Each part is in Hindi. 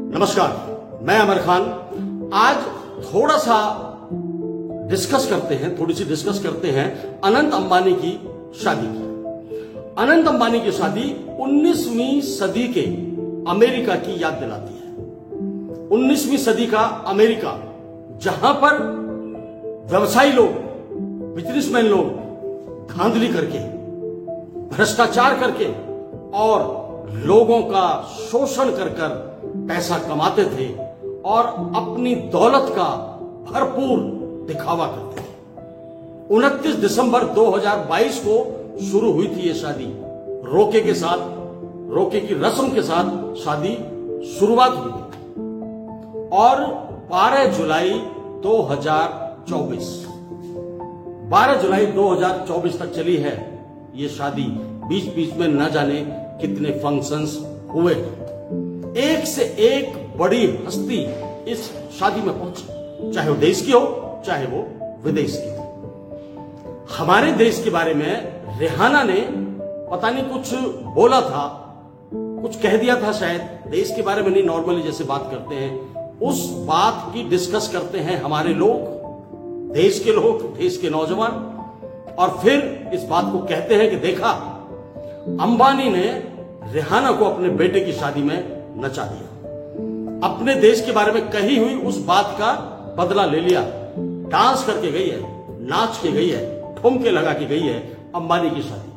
नमस्कार, मैं अमर खान। आज थोड़ा सा थोड़ी सी डिस्कस करते हैं अनंत अंबानी की शादी की। अनंत अंबानी की शादी 19वीं सदी के अमेरिका की याद दिलाती है। 19वीं सदी का अमेरिका, जहां पर व्यवसायी लोग, बिजनेसमैन लोग धांधली करके, भ्रष्टाचार करके और लोगों का शोषण कर कर पैसा कमाते थे और अपनी दौलत का भरपूर दिखावा करते थे। 29 दिसंबर 2022 को शुरू हुई थी ये शादी। रोके की रस्म के साथ शादी शुरुआत हुई थी और 12 जुलाई 2024 तक चली है ये शादी। बीच बीच में न जाने कितने फंक्शंस हुए। एक से एक बड़ी हस्ती इस शादी में पहुंची, चाहे वो देश की हो चाहे वो विदेश की हो। हमारे देश के बारे में रिहाना ने पता नहीं कुछ बोला था, कुछ कह दिया था शायद। देश के बारे में नहीं, नॉर्मली जैसे बात करते हैं उस बात की डिस्कस करते हैं हमारे लोग, देश के लोग, देश के नौजवान। और फिर इस बात को कहते हैं कि देखा, अंबानी ने रिहाना को अपने बेटे की शादी में नचा दिया। अपने देश के बारे में कही हुई उस बात का बदला ले लिया। डांस करके गई है, नाच के गई है, ठुमके लगा के गई है अंबानी की शादी।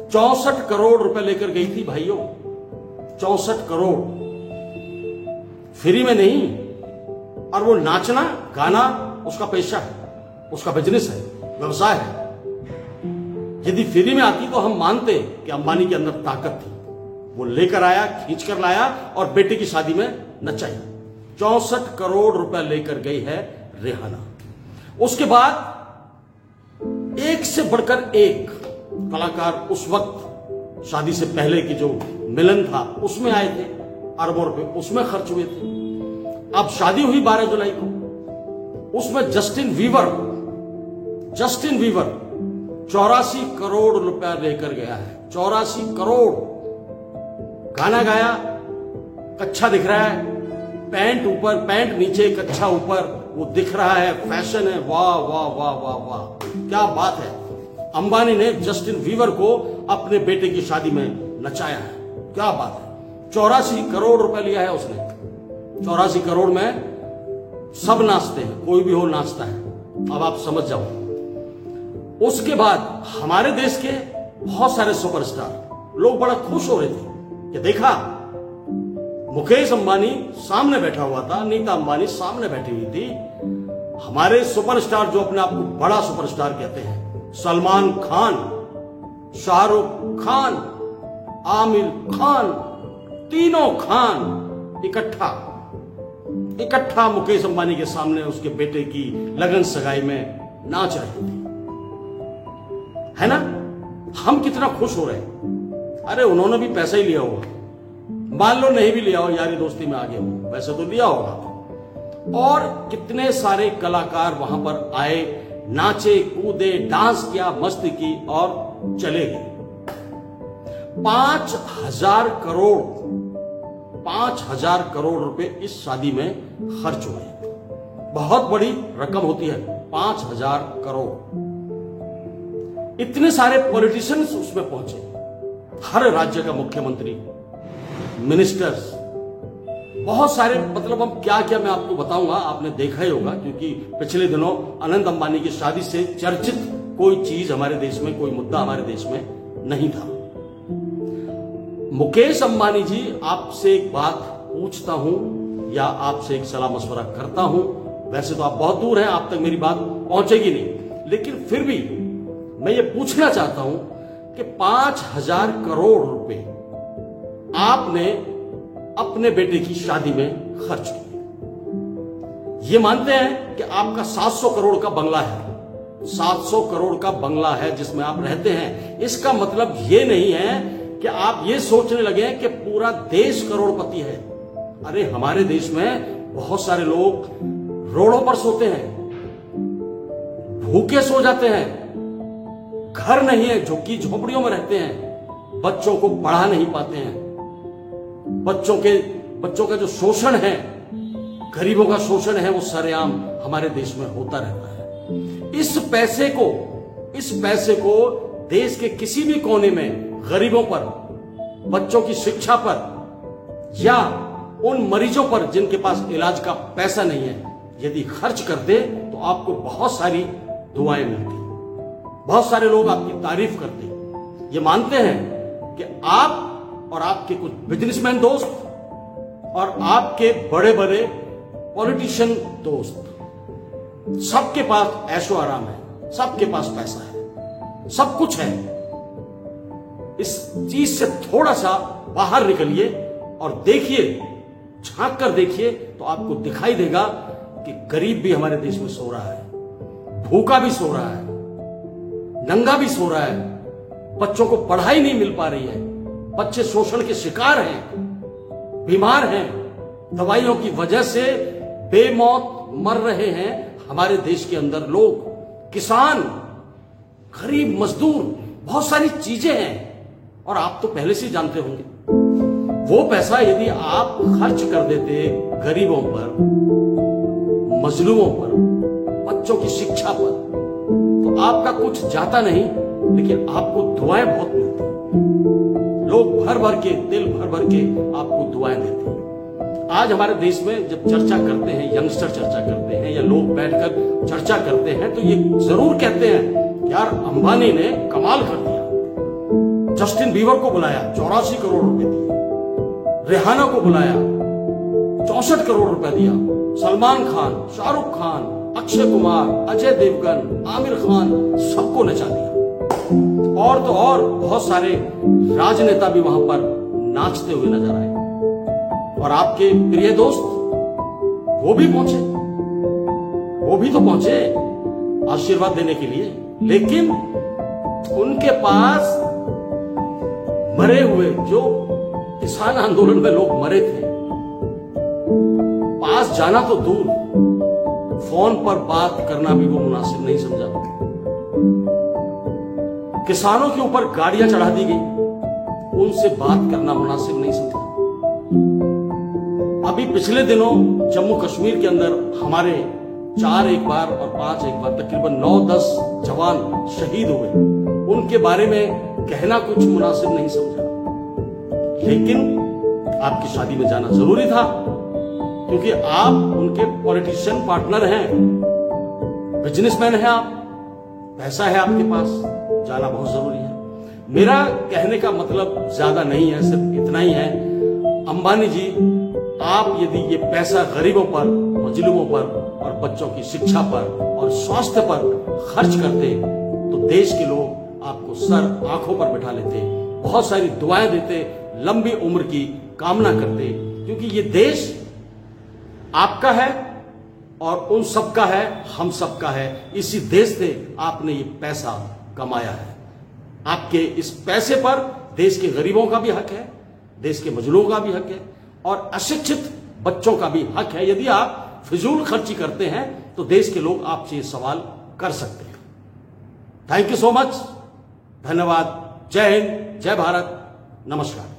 64 करोड़ रुपए लेकर गई थी भाइयों, 64 करोड़, फ्री में नहीं। और वो नाचना गाना उसका पेशा है, उसका बिजनेस है, व्यवसाय है। यदि फ्री में आती तो हम मानते कि अंबानी के अंदर ताकत थी। वो लेकर आया, खींच कर लाया और बेटे की शादी में नचाई। 64 करोड़ रुपए लेकर गई है रिहाना। उसके बाद एक से बढ़कर एक कलाकार उस वक्त शादी से पहले की जो मिलन था उसमें आए थे, अरबों रुपए उसमें खर्च हुए थे। अब शादी हुई 12 जुलाई को, उसमें जस्टिन वीवर 84 करोड़ रुपया लेकर गया है। 84 करोड़। गाना गाया, कच्छा दिख रहा है, पैंट ऊपर, पैंट नीचे, कच्छा ऊपर, वो दिख रहा है, फैशन है। वाह वाह वाह वाह वाह, क्या बात है। अंबानी ने जस्टिन वीवर को अपने बेटे की शादी में नचाया है, क्या बात है। 84 करोड़ रुपए लिया है उसने। 84 करोड़ में सब नाचते हैं, कोई भी हो नाचता है। अब आप समझ जाओ। उसके बाद हमारे देश के बहुत सारे सुपरस्टार लोग बड़ा खुश हो रहे थे कि देखा, मुकेश अंबानी सामने बैठा हुआ था, नीता अंबानी सामने बैठी हुई थी। हमारे सुपरस्टार जो अपने आप को बड़ा सुपरस्टार कहते हैं, सलमान खान, शाहरुख खान, आमिर खान, तीनों खान इकट्ठा मुकेश अंबानी के सामने उसके बेटे की लगन सगाई में नाच रहे थे, है ना। हम कितना खुश हो रहे हैं। अरे उन्होंने भी पैसा ही लिया होगा, मान लो नहीं भी लिया हो, यारी दोस्ती में आगे हो, वैसे तो लिया होगा। और कितने सारे कलाकार वहां पर आए, नाचे, कूदे, डांस किया, मस्ती की और चले गए। 5,000 करोड़ रुपए इस शादी में खर्च हुए। बहुत बड़ी रकम होती है 5,000 करोड़। इतने सारे पॉलिटिशियंस उसमें पहुंचे, हर राज्य का मुख्यमंत्री, मिनिस्टर्स, बहुत सारे, मतलब हम क्या क्या मैं आपको बताऊंगा, आपने देखा ही होगा, क्योंकि पिछले दिनों अनंत अंबानी की शादी से चर्चित कोई चीज हमारे देश में, कोई मुद्दा हमारे देश में नहीं था। मुकेश अंबानी जी, आपसे एक बात पूछता हूं या आपसे एक सलाह मशवरा करता हूं। वैसे तो आप बहुत दूर हैं, आप तक मेरी बात पहुंचेगी नहीं, लेकिन फिर भी मैं ये पूछना चाहता हूं कि 5,000 करोड़ रुपए आपने अपने बेटे की शादी में खर्च किए। ये मानते हैं कि आपका 700 करोड़ का बंगला है, 700 करोड़ का बंगला है जिसमें आप रहते हैं। इसका मतलब ये नहीं है कि आप ये सोचने लगे हैं कि पूरा देश करोड़पति है। अरे हमारे देश में बहुत सारे लोग रोडों पर सोते हैं, भूखे सो जाते हैं, घर नहीं है, झुग्गी झोपड़ियों में रहते हैं, बच्चों को पढ़ा नहीं पाते हैं, बच्चों के बच्चों का जो शोषण है, गरीबों का शोषण है, वो सरेआम हमारे देश में होता रहता है। इस पैसे को देश के किसी भी कोने में गरीबों पर, बच्चों की शिक्षा पर या उन मरीजों पर जिनके पास इलाज का पैसा नहीं है, यदि खर्च कर दे तो आपको बहुत सारी दुआएं मिलती, बहुत सारे लोग आपकी तारीफ करते, ये मानते हैं कि आप और आपके कुछ बिजनेसमैन दोस्त और आपके बड़े बड़े पॉलिटिशियन दोस्त, सबके पास ऐशो आराम है, सबके पास पैसा है, सब कुछ है। इस चीज से थोड़ा सा बाहर निकलिए और देखिए, झांक कर देखिए तो आपको दिखाई देगा कि गरीब भी हमारे देश में सो रहा है, भूखा भी सो रहा है, नंगा भी सो रहा है, बच्चों को पढ़ाई नहीं मिल पा रही है, बच्चे शोषण के शिकार हैं, बीमार हैं, दवाइयों की वजह से बेमौत मर रहे हैं हमारे देश के अंदर लोग, किसान, गरीब मजदूर, बहुत सारी चीजें हैं। और आप तो पहले से जानते होंगे, वो पैसा यदि आप खर्च कर देते गरीबों पर, मजलूमों पर, बच्चों की शिक्षा पर, तो आपका कुछ जाता नहीं, लेकिन आपको दुआएं बहुत मिलती। लोग भर भर के, दिल भर भर के आपको दुआएं देते हैं। आज हमारे देश में जब चर्चा करते हैं, यंगस्टर चर्चा करते हैं या लोग बैठकर चर्चा करते हैं, तो ये जरूर कहते हैं यार अंबानी ने कमाल कर दिया, जस्टिन बीवर को बुलाया 84 करोड़ रुपए दिए, रेहाना को बुलाया 64 करोड़ रुपए दिया, सलमान खान, शाहरुख खान, अक्षय कुमार, अजय देवगन, आमिर खान, सबको नचा दिया। और तो और बहुत सारे राजनेता भी वहां पर नाचते हुए नजर आए। और आपके प्रिय दोस्त वो भी तो पहुंचे आशीर्वाद देने के लिए, लेकिन उनके पास मरे हुए, जो किसान आंदोलन में लोग मरे थे, पास जाना तो दूर, फोन पर बात करना भी वो मुनासिब नहीं समझा। किसानों के ऊपर गाड़ियां चढ़ा दी गई, उनसे बात करना मुनासिब नहीं समझा। अभी पिछले दिनों जम्मू कश्मीर के अंदर हमारे 4 एक बार और 5 एक बार तकरीबन 9-10 जवान शहीद हुए, उनके बारे में कहना कुछ मुनासिब नहीं समझा। लेकिन आपकी शादी में जाना जरूरी था, क्योंकि आप उनके पॉलिटिशियन पार्टनर हैं, बिजनेसमैन हैं आप, पैसा है आपके पास, जाना बहुत जरूरी है। मेरा कहने का मतलब ज्यादा नहीं है, सिर्फ इतना ही है, अंबानी जी, आप यदि ये पैसा गरीबों पर, मजलूमों पर और बच्चों की शिक्षा पर और स्वास्थ्य पर खर्च करते तो देश के लोग आपको सर आंखों पर बैठा लेते, बहुत सारी दुआएं देते, लंबी उम्र की कामना करते, क्योंकि ये देश आपका है और उन सबका है, हम सबका है। इसी देश से आपने ये पैसा कमाया है। आपके इस पैसे पर देश के गरीबों का भी हक है, देश के मजलूमों का भी हक है और अशिक्षित बच्चों का भी हक है। यदि आप फिजूल खर्ची करते हैं तो देश के लोग आपसे ये सवाल कर सकते हैं। थैंक यू सो मच, धन्यवाद, जय हिंद, जय भारत, नमस्कार।